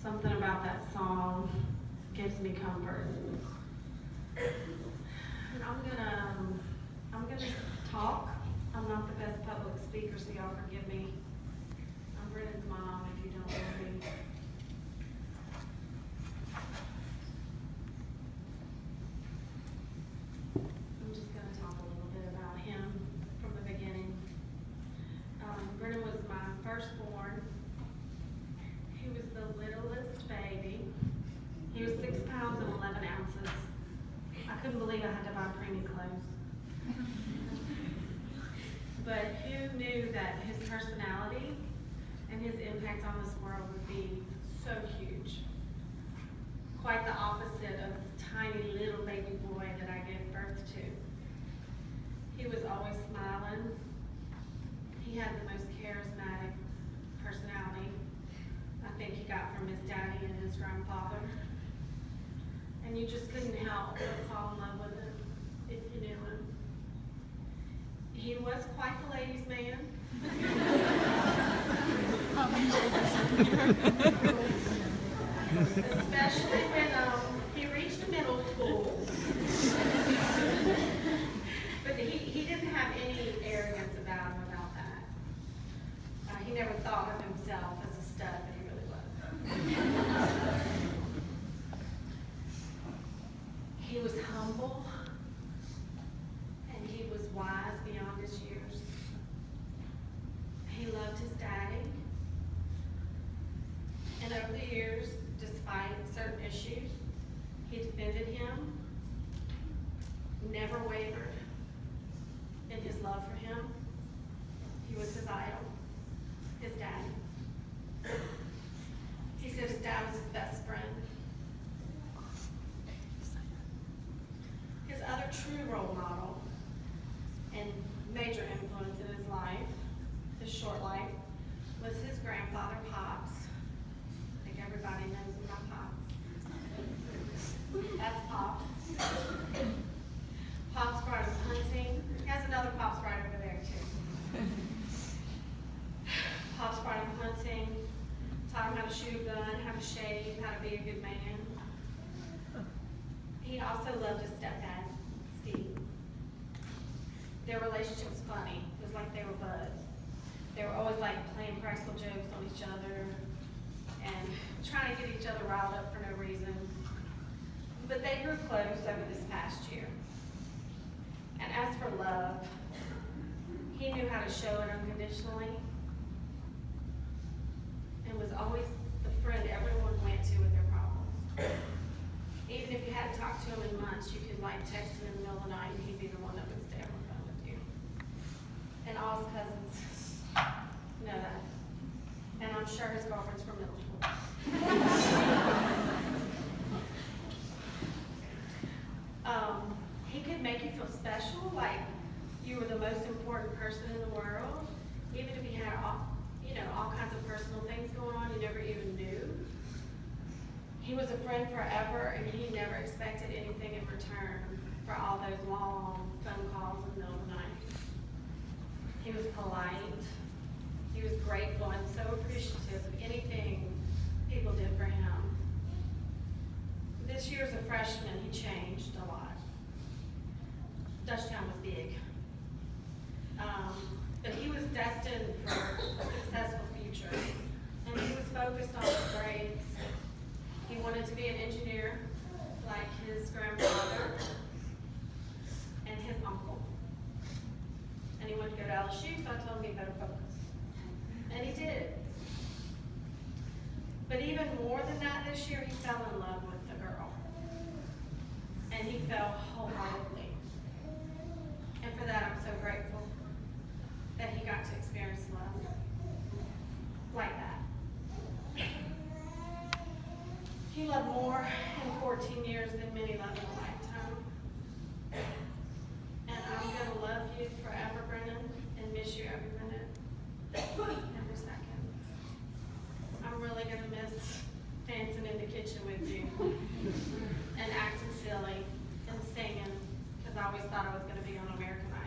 Something about that song gives me comfort. And I'm gonna talk. I'm not the best public speaker, so y'all forgive me. I'm Brennan's mom, if you don't know me. I'm just gonna talk a little bit about him from the beginning. Brennan was my firstborn. He was the littlest baby. He was 6 pounds and 11 ounces. I couldn't believe I had to buy preemie clothes. But who knew that his personality and his impact on this world would be so huge? Quite the opposite of the tiny little baby boy that I gave birth to. He was always smiling. He had the most charismatic personality I think he got from his daddy and his grandfather. And you just couldn't help but fall in love with him if you knew him. He was quite the ladies' man. Especially when he reached middle school. But he didn't have any arrogance about him about that. He never thought of himself as a stud, but he really was. He was humble, and he was wise beyond his years. He loved his daddy, and over the years, despite certain issues, he defended him, never wavered in his love for him. He was his idol, his daddy. He said his dad was his best friend. His other true role model and major influence in his life, his short life, was his grandfather, Pops. I think everybody knows about Pops. That's Pops. Pops brought him hunting. He has another Pops right over there, too. Pops brought him hunting, taught him how to shoot a gun, how to shave, how to be a good man. He also loved his stepdad, Steve. Their relationship was funny. It was like they were buds. They were always like playing practical jokes on each other and trying to get each other riled up for no reason. But they grew close over this past year. And as for love, he knew how to show it unconditionally and was always the friend everyone went to with their problems. Even if you hadn't talked to him in months, you could like text him in the middle of the night and he'd be the one that would stay on the phone with you. And all his cousins know that. And I'm sure his girlfriend's from middle school. He could make you feel special, like you were the most important person in the world, even if he had all kinds of personal things going on you never even knew. He was a friend forever, and he never expected anything in return for all those long phone calls in the middle of the night. He was polite. He was grateful and so appreciative of anything people did for him. This year as a freshman, he changed a lot. Dutchtown was big. But he was destined for a successful future, and he was focused on his grades. He wanted to be an engineer like his grandfather and his uncle. And he wanted to go to LSU, so I told him he better focus. And he did. But even more than that this year, he fell in love with the girl. And he fell wholeheartedly. And for that, I'm so grateful that he got to experience love like that. He loved more in 14 years than many love in a lifetime. And I'm going to love you forever, Brennan, and miss you every minute, every second. I'm really going to miss dancing in the kitchen with you and acting silly and singing, because I always thought I was going to be on American Idol.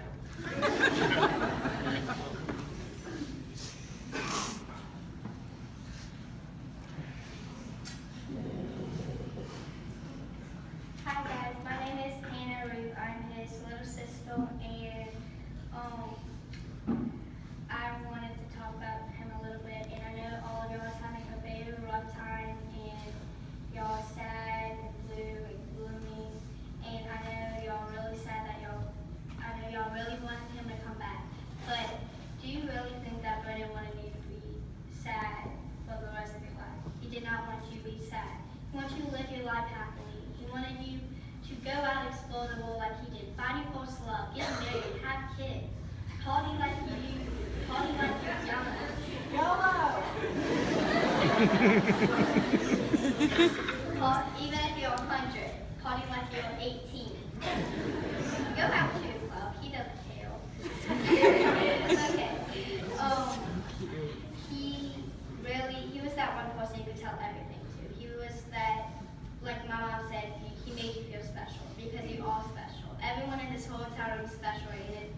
He wants you to live your life happily. He wanted you to go out and explore the world like he did. Find your first love, get married, have kids, party like you're young. Even if you're 100, party like you're 18. Go out to a club, he doesn't care. Okay. He was that one person you could tell everything to. He was that, like my mom said, he made you feel special because you are special. Everyone in this whole entire room is special, and it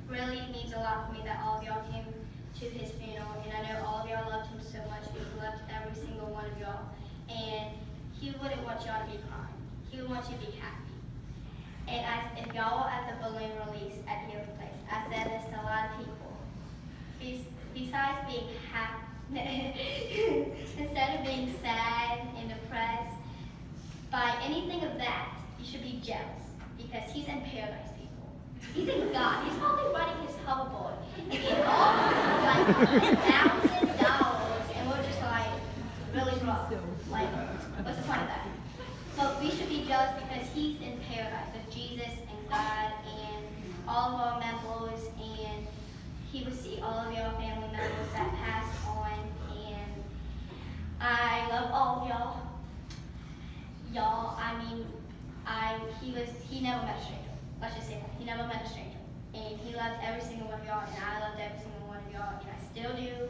really means a lot for me that all of y'all came to his funeral, and I know all of y'all loved him so much. He loved every single one of y'all, and he wouldn't want y'all to be crying. He would want you to be happy. And if y'all were at the balloon release at Healing Place, I said this to a lot of people. Besides being happy, instead of being sad and depressed by anything of that, you should be jealous because he's in paradise, people. He's in God. He's probably riding his hoverboard and getting all like $1,000, and we're just like really rough. Like, what's the point of that? But we should be jealous because he's in paradise with Jesus and God and all of our members, and he would see all of your family members that passed on, and I love all of y'all. He never met a stranger. Let's just say that. He never met a stranger. And he loved every single one of y'all, and I loved every single one of y'all, and I still do.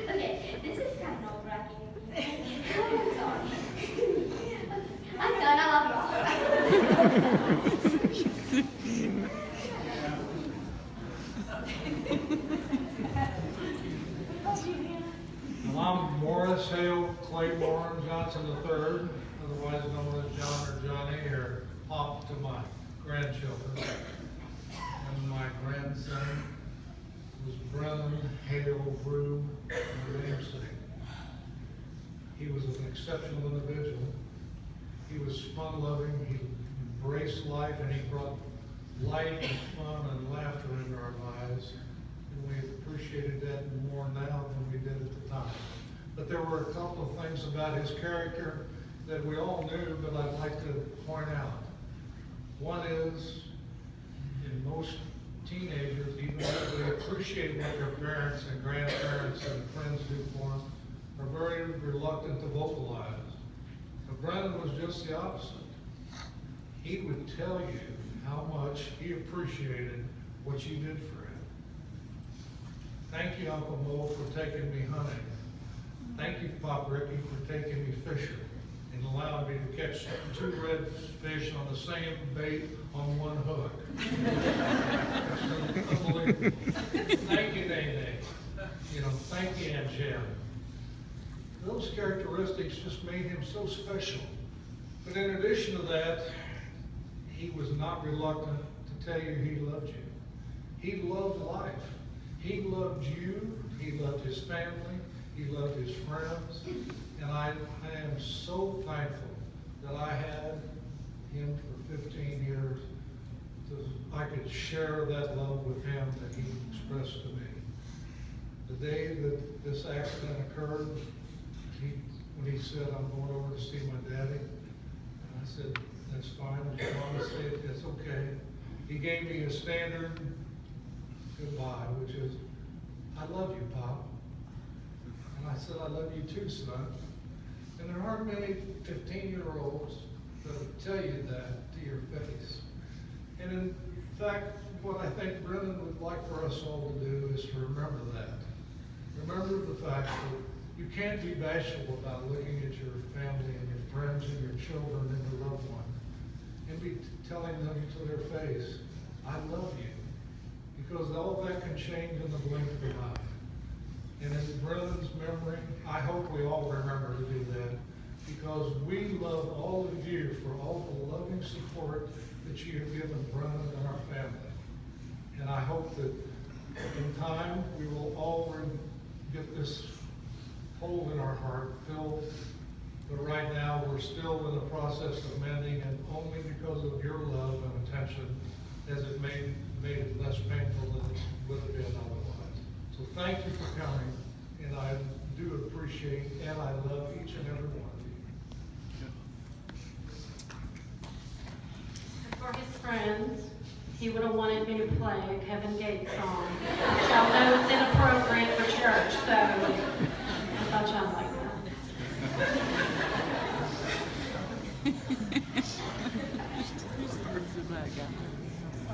Okay, this is kind of nerve-wracking. I'm sorry. I'm done. I love Well, I'm Morris Hale Claiborne Johnson III, otherwise known as John or Johnny, or Pop to my grandchildren. And my grandson was Brennan Hale Rube, my namesake. He was an exceptional individual. He was fun-loving, he embraced life, and he brought light and fun and laughter into our lives. And we appreciated that more now than we did at the time. But there were a couple of things about his character that we all knew, but I'd like to point out. One is, in most teenagers, even though they appreciate what their parents and grandparents and friends do for them, are very reluctant to vocalize. But Brennan was just the opposite. He would tell you how much he appreciated what you did for him. Thank you, Uncle Mo, for taking me hunting. Thank you, Pop Ricky, for taking me fishing and allowing me to catch 2 redfish on the same bait on 1 hook. That's unbelievable. Thank you, Nene. Thank you, Aunt Jen. Those characteristics just made him so special. But in addition to that, he was not reluctant to tell you he loved you. He loved life. He loved you. He loved his family. He loved his friends. And I am so thankful that I had him for 15 years. I could share that love with him that he expressed to me. The day that this accident occurred, when he said, "I'm going over to see my daddy," and I said, "That's fine. As your mama said, it's okay." He gave me a standard goodbye, which is, "I love you, Pop." And I said, "I love you too, son." And there aren't many 15-year-olds that will tell you that to your face. And in fact, what I think Brennan would like for us all to do is to remember that. Remember the fact that you can't be bashful about looking at your family and your friends and your children and your loved one and be telling them to their face, "I love you." Because all that can change in the blink of an eye. And in Brennan's memory, I hope we all remember to do that, because we love all of you for all the loving support that you have given Brennan and our family. And I hope that in time we will all get this hole in our heart filled. But right now we're still in the process of mending, and only because of your love and attention has it made it less painful than it would have been otherwise. So thank you for coming, and I do appreciate, and I love each and every one of you. For his friends, he would have wanted me to play a Kevin Gates song. Y'all know it's inappropriate for church, so I thought y'all might like that.